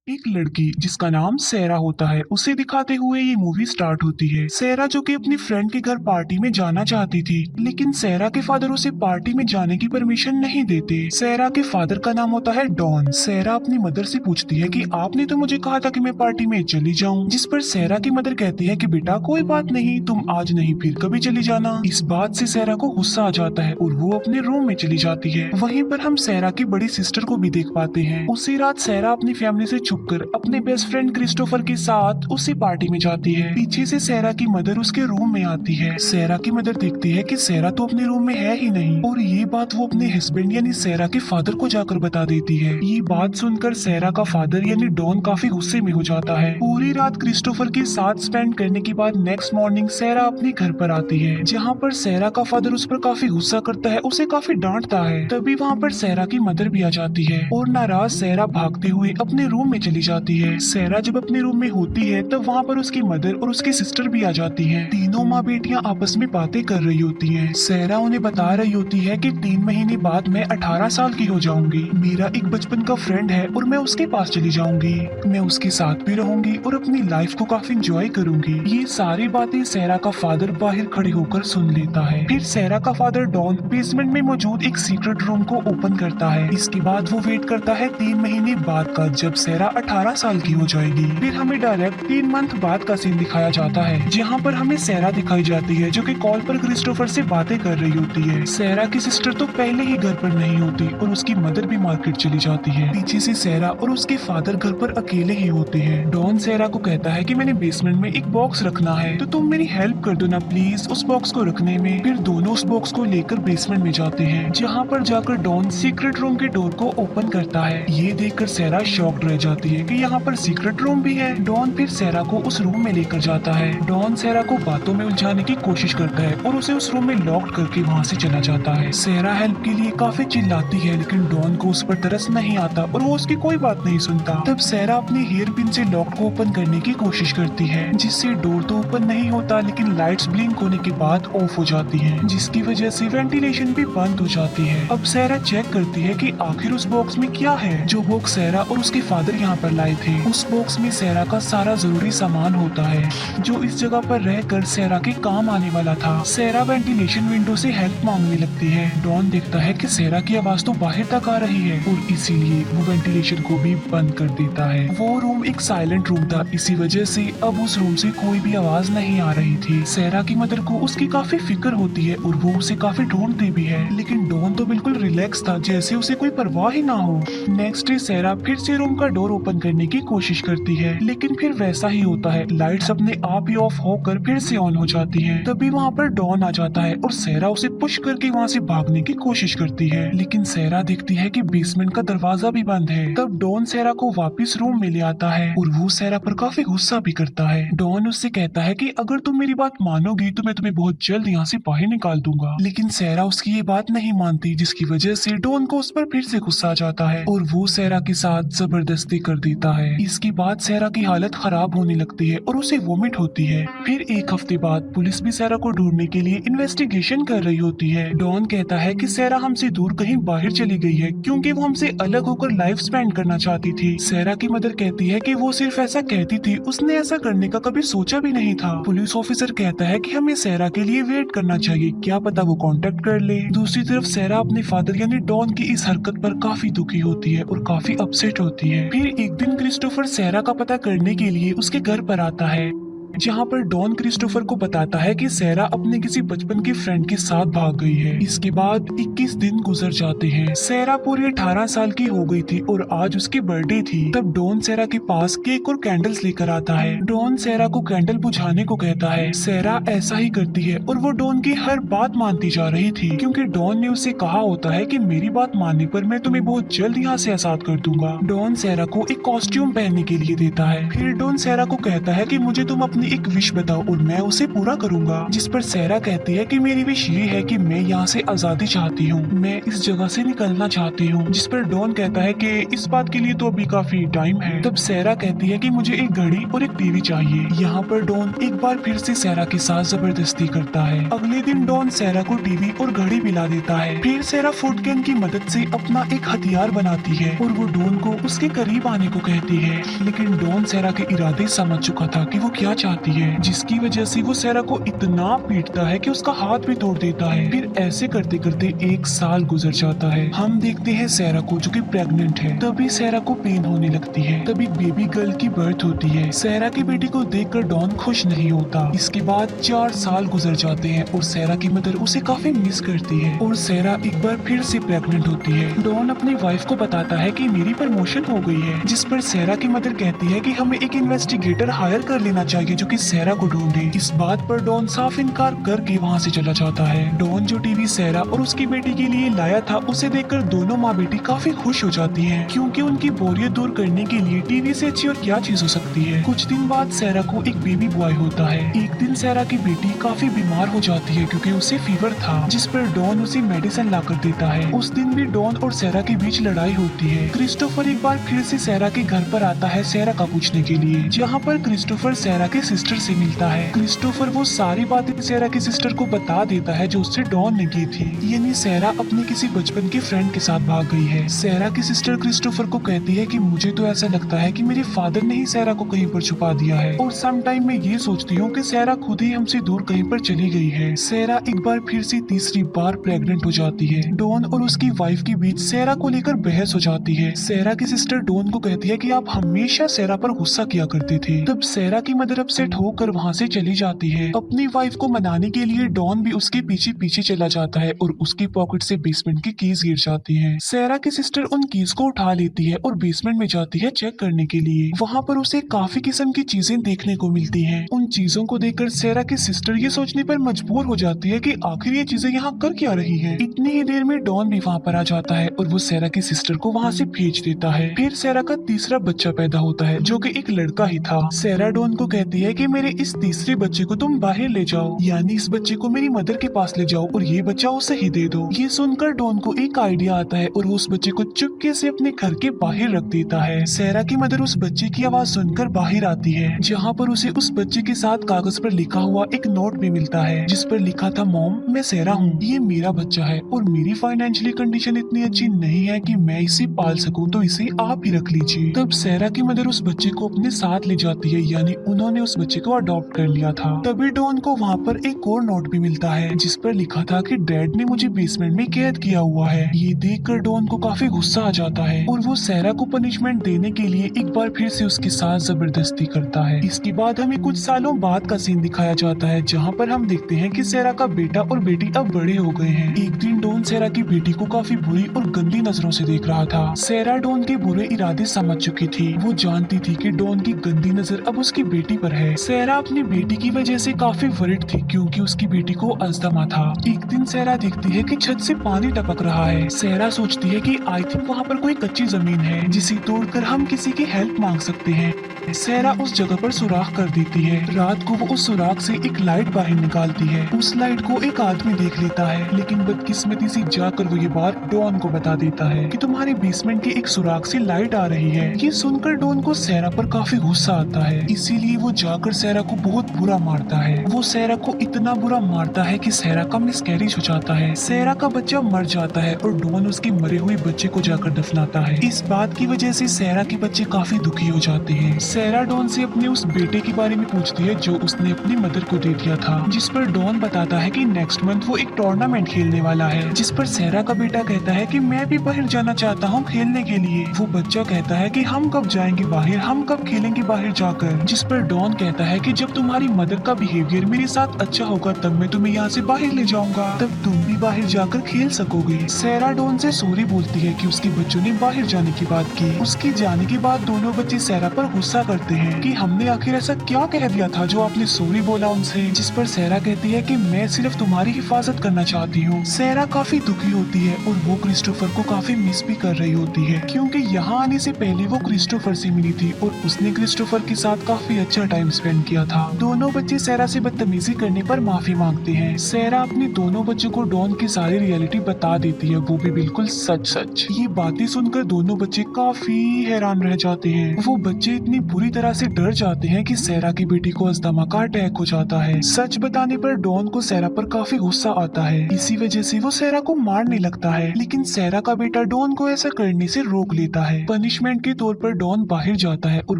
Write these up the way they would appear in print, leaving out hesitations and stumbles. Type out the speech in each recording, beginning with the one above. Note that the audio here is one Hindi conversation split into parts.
एक लड़की जिसका नाम सैरा होता है उसे दिखाते हुए ये मूवी स्टार्ट होती है। सैरा जो कि अपनी फ्रेंड के घर पार्टी में जाना चाहती थी, लेकिन सैरा के फादर उसे पार्टी में जाने की परमिशन नहीं देते। सैरा के फादर का नाम होता है डॉन। सैरा अपनी मदर से पूछती है कि आपने तो मुझे कहा था कि मैं पार्टी में चली जाऊं, जिस पर सैरा की मदर कहती है कि बेटा कोई बात नहीं, तुम आज नहीं फिर कभी चली जाना। इस बात से सैरा को गुस्सा आ जाता है और वो अपने रूम में चली जाती है। वहीं पर हम सैरा की बड़ी सिस्टर को भी देख पाते हैं। उसी रात सैरा अपनी फैमिली से छुपकर अपने बेस्ट फ्रेंड क्रिस्टोफर के साथ उसी पार्टी में जाती है। पीछे से सैरा की मदर उसके रूम में आती है। सैरा की मदर देखती है कि सैरा तो अपने रूम में है ही नहीं, और ये बात वो अपने हस्बैंड यानी सैरा के फादर को जाकर बता देती है। ये बात सुनकर सैरा का फादर यानी डॉन काफी गुस्से में हो जाता है। पूरी रात क्रिस्टोफर के साथ स्पेंड करने के बाद नेक्स्ट मॉर्निंग सैरा अपने घर पर आती है, जहाँ पर सैरा का फादर उस पर काफी गुस्सा करता है, उसे काफी डांटता है। तभी वहाँ पर सैरा की मदर भी आ जाती है और नाराज सैरा भागते हुए अपने रूम में चली जाती है। सैरा जब अपने रूम में होती है तब वहाँ पर उसकी मदर और उसकी सिस्टर भी आ जाती हैं। तीनों माँ बेटियाँ आपस में बातें कर रही होती हैं। सैरा उन्हें बता रही होती है कि 3 महीने बाद मैं 18 साल की हो जाऊंगी। मेरा एक बचपन का फ्रेंड है और मैं उसके पास चली जाऊंगी। मैं उसके साथ भी रहूंगी और अपनी लाइफ को काफी एंजॉय करूंगी। ये सारी बातें सैरा का फादर बाहर खड़े होकर सुन लेता है। फिर सैरा का फादर डॉन बेसमेंट में मौजूद एक सीक्रेट रूम को ओपन करता है। इसके बाद वो वेट करता है 3 महीने बाद का, जब सैरा 18 साल की हो जाएगी। फिर हमें डायरेक्ट 3 मंथ बाद का सीन दिखाया जाता है, जहाँ पर हमें सैरा दिखाई जाती है जो कि कॉल पर क्रिस्टोफर से बातें कर रही होती है। सैरा की सिस्टर तो पहले ही घर पर नहीं होती और उसकी मदर भी मार्केट चली जाती है। पीछे से सैरा और उसके फादर घर पर अकेले ही होते हैं। डॉन सैरा को कहता है कि मैंने बेसमेंट में एक बॉक्स रखना है, तो तुम मेरी हेल्प कर दो ना प्लीज उस बॉक्स को रखने में। फिर दोनों उस बॉक्स को लेकर बेसमेंट में जाते हैं, जहाँ पर जाकर डॉन सीक्रेट रूम के डोर को ओपन करता है। ये देखकर सैरा शॉक्ड रह जाती है कि यहाँ पर सीक्रेट रूम भी है। डॉन फिर सैरा को उस रूम में लेकर जाता है। डॉन सैरा को बातों में उलझाने की कोशिश करता है और उसे उस रूम में लॉक करके वहाँ से चला जाता है। सैरा हेल्प के लिए काफी चिल्लाती है, लेकिन डॉन को उस पर तरस नहीं आता और वो उसकी कोई बात नहीं सुनता। तब सैरा अपनी हेयर पिन से लॉक को ओपन करने की कोशिश करती है, जिससे डोर तो ओपन नहीं होता, लेकिन लाइट्स ब्लिंक होने के बाद ऑफ हो जाती है, जिसकी वजह से वेंटिलेशन भी बंद हो जाती है। अब सैरा चेक करती है कि आखिर उस बॉक्स में क्या है, जो बॉक्स सैरा और उसके फादर यहाँ पर लाए थे। उस बॉक्स में सैरा का सारा जरूरी सामान होता है, जो इस जगह पर रहकर सैरा के काम आने वाला था। सैरा वेंटिलेशन विंडो से हेल्प मांगने लगती है। डॉन देखता है कि सैरा की आवाज तो बाहर तक आ रही है और इसीलिए वो वेंटिलेशन को भी बंद कर देता है। वो रूम एक साइलेंट रूम था, इसी वजह से अब उस रूम से कोई भी आवाज नहीं आ रही थी। सैरा की मदर को उसकी काफी फिक्र होती है और वो उसे काफी ढूंढती भी है, लेकिन डॉन तो बिल्कुल रिलैक्स था, जैसे उसे कोई परवाह ही ना हो। नेक्स्ट डे सैरा फिर से रूम का डोर ओपन करने की कोशिश करती है, लेकिन फिर वैसा ही होता है, लाइट्स अपने आप ही ऑफ होकर फिर से ऑन हो जाती हैं। तभी वहाँ पर डॉन आ जाता है और सैरा उसे पुश करके वहाँ से भागने की कोशिश करती है, लेकिन सैरा देखती है कि बेसमेंट का दरवाजा भी बंद है। तब डॉन सैरा को वापस रूम में ले आता है और वो सैरा पर काफी गुस्सा भी करता है। डॉन उससे कहता है कि अगर तुम मेरी बात मानोगी तो मैं तुम्हें बहुत जल्द यहाँ से बाहर निकाल दूंगा, लेकिन सैरा उसकी ये बात नहीं मानती, जिसकी वजह से डॉन को उस पर फिर से गुस्सा आ जाता है और वो सैरा के साथ जबरदस्ती कर देता है। इसके बाद सैरा की हालत खराब होने लगती है और उसे वोमिट होती है। फिर एक हफ्ते बाद पुलिस भी सैरा को ढूंढने के लिए इन्वेस्टिगेशन कर रही होती है। डॉन कहता है कि सैरा हमसे दूर कहीं बाहर चली गई है, क्योंकि वो हमसे अलग होकर लाइफ स्पेंड करना चाहती थी। सैरा की मदर कहती है कि वो सिर्फ ऐसा कहती थी, उसने ऐसा करने का कभी सोचा भी नहीं था। पुलिस ऑफिसर कहता है कि हमें सैरा के लिए वेट करना चाहिए, क्या पता वो कांटेक्ट कर ले। दूसरी तरफ सैरा अपने फादर यानी डॉन की इस हरकत पर काफी दुखी होती है और काफी अपसेट होती है। फिर एक दिन क्रिस्टोफर सैरा का पता करने के लिए उसके घर पर आता है, जहाँ पर डॉन क्रिस्टोफर को बताता है कि सैरा अपने किसी बचपन के फ्रेंड के साथ भाग गई है। इसके बाद 21 दिन गुजर जाते हैं। सैरा पूरी 18 साल की हो गई थी और आज उसकी बर्थडे थी। तब डॉन सैरा के पास केक और कैंडल्स लेकर आता है। डॉन सैरा को कैंडल बुझाने को कहता है। सैरा ऐसा ही करती है और वो डॉन की हर बात मानती जा रही थी, क्योंकि डॉन ने उसे कहा होता है कि मेरी बात मानने पर मैं तुम्हें बहुत जल्द यहाँ से आजाद कर दूंगा। डॉन सैरा को एक कॉस्ट्यूम पहनने के लिए देता है। फिर डॉन सैरा को कहता है कि मुझे तुम अपने अपनी एक विश बताओ और मैं उसे पूरा करूंगा। जिस पर सहरा कहती है कि मेरी विश ये है कि मैं यहाँ से आजादी चाहती हूँ, मैं इस जगह से निकलना चाहती हूँ। जिस पर डॉन कहता है कि इस बात के लिए तो अभी काफी टाइम है। तब सहरा कहती है कि मुझे एक घड़ी और एक टीवी चाहिए। यहाँ पर डॉन एक बार फिर से सहरा के साथ जबरदस्ती करता है। अगले दिन डॉन सहरा को टीवी और घड़ी पिला देता है। फिर सहरा फूड कैन की मदद से अपना एक हथियार बनाती है और वो डॉन को उसके करीब आने को कहती है, लेकिन डॉन सहरा के इरादे समझ चुका था कि वो क्या चाहती है, जिसकी वजह से वो सहरा को इतना पीटता है कि उसका हाथ भी तोड़ देता है। फिर ऐसे करते करते 1 साल गुजर जाता है। हम देखते हैं सहरा को जो कि प्रेग्नेंट है। तभी सहरा को पेन होने लगती है। तभी बेबी गर्ल की बर्थ होती है। सहरा की बेटी को देखकर डॉन खुश नहीं होता। इसके बाद 4 साल गुजर जाते हैं और सहरा की मदर उसे काफी मिस करती है और सहरा एक बार फिर से प्रेग्नेंट होती है। डॉन अपनी वाइफ को बताता है कि मेरी प्रमोशन हो गई है, जिस पर सहरा की मदर कहती है कि हमें एक इन्वेस्टिगेटर हायर कर लेना चाहिए जो कि सहरा को ढूंढे। इस बात पर डॉन साफ इनकार करके वहाँ से चला जाता है। डॉन जो टीवी सहरा और उसकी बेटी के लिए लाया था उसे देखकर दोनों माँ बेटी काफी खुश हो जाती हैं, क्योंकि उनकी बोरियत दूर करने के लिए टीवी से अच्छी और क्या चीज हो सकती है। कुछ दिन बाद सहरा को एक बेबी बॉय होता है। एक दिन सहरा की बेटी काफी बीमार हो जाती है क्योंकि उसे फीवर था, जिस पर डॉन उसे मेडिसिन ला कर देता है। उस दिन भी डॉन और सहरा के बीच लड़ाई होती है। क्रिस्टोफर एक बार फिर से सहरा के घर पर आता है सहरा का पूछने के लिए, जहाँ पर क्रिस्टोफर सहरा के सिस्टर से मिलता है। क्रिस्टोफर वो सारी बातें सहरा की सिस्टर को बता देता है जो उससे डॉन ने की थी, यानी सहरा अपने किसी बचपन के फ्रेंड के साथ भाग गई है। सहरा की सिस्टर क्रिस्टोफर को कहती है कि मुझे तो ऐसा लगता है कि मेरे फादर ने ही सहरा को कहीं पर छुपा दिया है और सम टाइम मैं ये सोचती हूँ कि सहरा खुद ही हमसे दूर कहीं पर चली गई है। सहरा एक बार फिर से तीसरी बार प्रेग्नेंट हो जाती है। डॉन और उसकी वाइफ के बीच सहरा को लेकर बहस हो जाती है। सहरा की सिस्टर डॉन को कहती है कि आप हमेशा सहरा पर गुस्सा किया करते थे। तब सहरा की मदर अपसेट होकर वहाँ से चली जाती है। अपनी वाइफ को मनाने के लिए डॉन भी उसके पीछे पीछे चला जाता है और उसकी पॉकेट से बेसमेंट की कीज गिर जाती हैं। सहरा की सिस्टर उन कीज को उठा लेती है और बेसमेंट में जाती है चेक करने के लिए। वहाँ पर उसे काफी किस्म की चीजें देखने को मिलती हैं। उन चीजों को देखकर सहरा की सिस्टर ये सोचने पर मजबूर हो जाती है कि आखिर ये चीजें यहाँ कर क्या रही हैं। इतनी ही देर में डॉन भी वहाँ पर आ जाता है और वो सहरा की सिस्टर को वहाँ से भेज देता है। फिर सहरा का तीसरा बच्चा पैदा होता है जो कि एक लड़का ही था। सहरा डॉन को कहती है कि मेरे इस तीसरे बच्चे को तुम बाहर ले जाओ, यानी इस बच्चे को मेरी मदर के पास ले जाओ और ये बच्चा उसे ही दे दो। ये सुनकर डॉन को एक आइडिया आता है और वो उस बच्चे को चुपके से अपने घर के बाहर रख देता है। सहरा की मदर उस बच्चे की आवाज सुनकर बाहर आती है, जहाँ पर उसे उस बच्चे के साथ कागज पर लिखा हुआ एक नोट भी मिलता है जिस पर लिखा था, मॉम मैं सहरा हूँ, ये मेरा बच्चा है और मेरी फाइनेंशियली कंडीशन इतनी अच्छी नहीं है कि मैं इसे पाल सकूं, तो इसे आप ही रख लीजिए। तब सहरा की मदर उस बच्चे को अपने साथ ले जाती है, यानी उन्होंने उस बच्चे को अडॉप्ट कर लिया था। तभी डॉन को वहाँ पर एक और नोट भी मिलता है जिस पर लिखा था कि डैड ने मुझे बेसमेंट में कैद किया हुआ है। ये देखकर डॉन को काफी गुस्सा आ जाता है और वो सहरा को पनिशमेंट देने के लिए एक बार फिर से उसके साथ जबरदस्ती करता है। इसके बाद हमें कुछ सालों बाद का सीन दिखाया जाता है जहाँ पर हम देखते हैं कि सहरा का बेटा और बेटी अब बड़े हो गए हैं। एक दिन डॉन सहरा की बेटी को काफी बुरी और गंदी नजरों से देख रहा था। सहरा डॉन के बुरे इरादे समझ चुकी थी। वो जानती थी कि डॉन की गंदी नजर अब उसकी बेटी पर है। सहरा अपनी बेटी की वजह से काफी वरिड थी क्योंकि उसकी बेटी को अस्थमा था। एक दिन सहरा देखती है कि छत से पानी टपक रहा है। सहरा सोचती है कि आई थिंक वहाँ पर कोई कच्ची जमीन है जिसे तोड़कर हम किसी की हेल्प मांग सकते हैं। सहरा उस जगह पर सुराख कर देती है। रात को वो उस सुराख से एक लाइट बाहर निकालती है। उस लाइट को एक आदमी देख लेता है, लेकिन बदकिस्मती से जाकर वो ये बात डॉन को बता देता है कि तुम्हारे बेसमेंट के एक सुराख से लाइट आ रही है। ये सुनकर डॉन को सहरा पर काफी गुस्सा आता है, इसीलिए वो जाकर सहरा को बहुत बुरा मारता है। वो सहरा को इतना बुरा मारता है कि सहरा का मिसकैरेज हो जाता है। सहरा का बच्चा मर जाता है और डॉन उसके मरे हुए बच्चे को जाकर दफनाता है। इस बात की वजह से सहरा के बच्चे काफी दुखी हो जाते हैं। सहरा डॉन से अपने उस बेटे के बारे में पूछती है जो उसने अपनी मदर को दे दिया था, जिस पर डॉन बताता है कि नेक्स्ट मंथ वो एक टूर्नामेंट खेलने वाला है। जिस पर सहरा का बेटा कहता है कि मैं भी बाहर जाना चाहता हूँ खेलने के लिए। वो बच्चा कहता है कि हम कब जाएंगे बाहर, हम कब खेलेंगे बाहर जाकर। जिस पर डॉन कहता है कि जब तुम्हारी मदर का बिहेवियर मेरे साथ अच्छा होगा तब मैं तुम्हें यहाँ से बाहर ले जाऊंगा, तब तुम भी बाहर जाकर खेल सकोगे। सहरा डॉन से सॉरी बोलती है कि उसके बच्चों ने बाहर जाने की बात की। उसके जाने के बाद दोनों बच्चे सहरा पर गुस्सा करते हैं कि हमने आखिर ऐसा क्या कह दिया था जो आपने सॉरी बोला उनसे। जिस पर सहरा कहती है कि मैं सिर्फ तुम्हारी हिफाजत करना चाहती हूँ। सहरा काफी दुखी होती है और वो क्रिस्टोफर को काफी मिस भी कर रही होती है क्योंकि यहाँ आने से पहले वो क्रिस्टोफर से मिली थी और उसने क्रिस्टोफर के साथ काफी अच्छा टाइम स्पेंड किया था। दोनों बच्चे सैरा से बदतमीजी करने पर माफी मांगते हैं। सैरा अपने दोनों बच्चों को डॉन की सारी रियलिटी बता देती है, वो भी बिल्कुल सच सच। ये बातें सुनकर दोनों बच्चे काफी हैरान रह जाते हैं। वो बच्चे इतनी बुरी तरह से डर जाते हैं कि सैरा की बेटी को अस्थमा का अटैक हो जाता है। सच बताने पर डॉन को सैरा पर काफी गुस्सा आता है। इसी वजह से वो सैरा को मारने लगता है, लेकिन सैरा का बेटा डॉन को ऐसा करने से रोक लेता है। पनिशमेंट के तौर पर डॉन बाहर जाता है और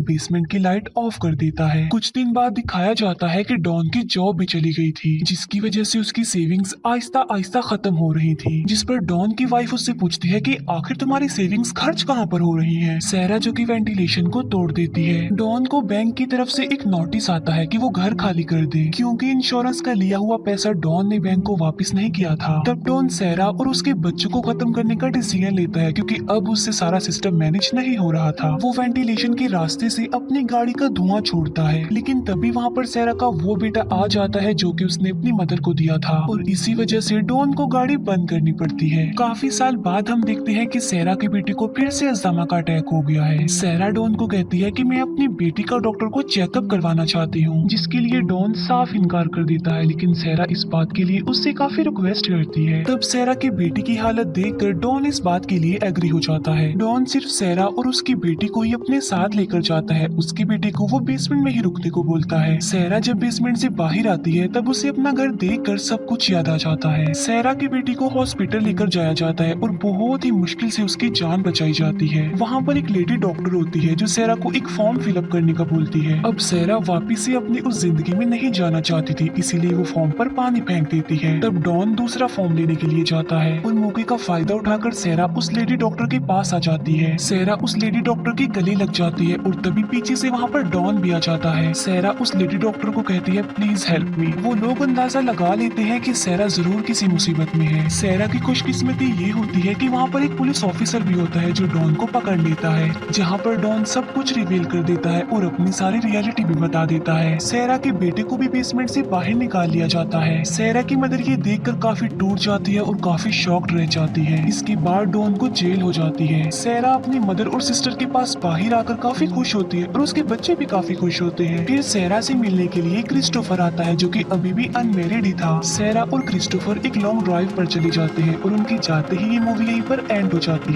बेसमेंट की लाइट ऑफ कर देता है। कुछ दिन बाद दिखाया जाता है कि डॉन की जॉब भी चली गई थी, जिसकी वजह से उसकी सेविंग्स आहिस्ता आहिस्ता खत्म हो रही थी। जिस पर डॉन की वाइफ उससे पूछती है कि आखिर तुम्हारी सेविंग्स खर्च कहाँ पर हो रही है। सैरा जो कि वेंटिलेशन को तोड़ देती है। डॉन को बैंक की तरफ से एक नोटिस आता है कि वो घर खाली कर दे, क्योंकि इंश्योरेंस का लिया हुआ पैसा डॉन ने बैंक को वापस नहीं किया था। तब डॉन सैरा और उसके बच्चों को खत्म करने का डिसीजन लेता है, क्योंकि अब उससे सारा सिस्टम मैनेज नहीं हो रहा था। वो वेंटिलेशन के रास्ते से अपनी गाड़ी का धुआं छोड़ता है, लेकिन तभी वहाँ पर सैरा का वो बेटा आ जाता है जो कि उसने अपनी मदर को दिया था, और इसी वजह से डॉन को गाड़ी बंद करनी पड़ती है। काफी साल बाद हम देखते हैं कि सैरा की बेटी को फिर से अस्थमा का अटैक हो गया है। सैरा डॉन को कहती है कि मैं अपनी बेटी का डॉक्टर को चेकअप करवाना चाहती हूँ, जिसके लिए डॉन साफ इनकार कर देता है, लेकिन सैरा इस बात के लिए उससे काफी रिक्वेस्ट करती है। तब सैरा की बेटी की हालत देखकर डॉन इस बात के लिए एग्री हो जाता है। डॉन सिर्फ सैरा और उसकी बेटी को ही अपने साथ लेकर जाता है। उसकी बेटी को वो बेसमेंट में ही रुकने को बोलता है। सैरा जब बेसमेंट से बाहर आती है तब उसे अपना घर देखकर सब कुछ याद आ जाता है। सैरा की बेटी को हॉस्पिटल लेकर जाया जाता है और बहुत ही मुश्किल से उसकी जान बचाई जाती है। वहाँ पर एक लेडी डॉक्टर होती है जो सैरा को एक फॉर्म फिलअप करने का बोलती है। अब सैरा वापिस से अपनी उस जिंदगी में नहीं जाना चाहती थी, इसीलिए वो फॉर्म पर पानी फेंक देती है। तब डॉन दूसरा फॉर्म लेने के लिए जाता है और मौके का फायदा उठाकर सैरा उस लेडी डॉक्टर के पास आ जाती है। सैरा उस लेडी डॉक्टर के गले लग जाती है और तभी पीछे से वहाँ पर डॉन भी आ जाता है। सैरा उस लेडी डॉक्टर को कहती है प्लीज हेल्प मी। वो लोग अंदाजा लगा लेते हैं कि सैरा जरूर किसी मुसीबत में है। सैरा की खुशकिस्मती ये होती है कि वहाँ पर एक पुलिस ऑफिसर भी होता है जो डॉन को पकड़ लेता है, जहाँ पर डॉन सब कुछ रिवील कर देता है और अपनी सारी रियलिटी भी बता देता है। सैरा के बेटे को भी बेसमेंट से बाहर निकाल लिया जाता है। सैरा की मदर ये देखकर काफी टूट जाती है और काफी शॉक्ड रह जाती है। इसके बाद डॉन को जेल हो जाती है। सैरा अपनी मदर और सिस्टर के पास बाहर आकर काफी खुश होती है और उसके बच्चे भी काफी खुश होते हैं। फिर सैरा से मिलने के लिए क्रिस्टोफर आता है जो कि अभी भी अनमेरिड ही था। सैरा और क्रिस्टोफर एक लॉन्ग ड्राइव पर चले जाते हैं और उनके जाते ही ये मूवी यहीं पर एंड हो जाती है।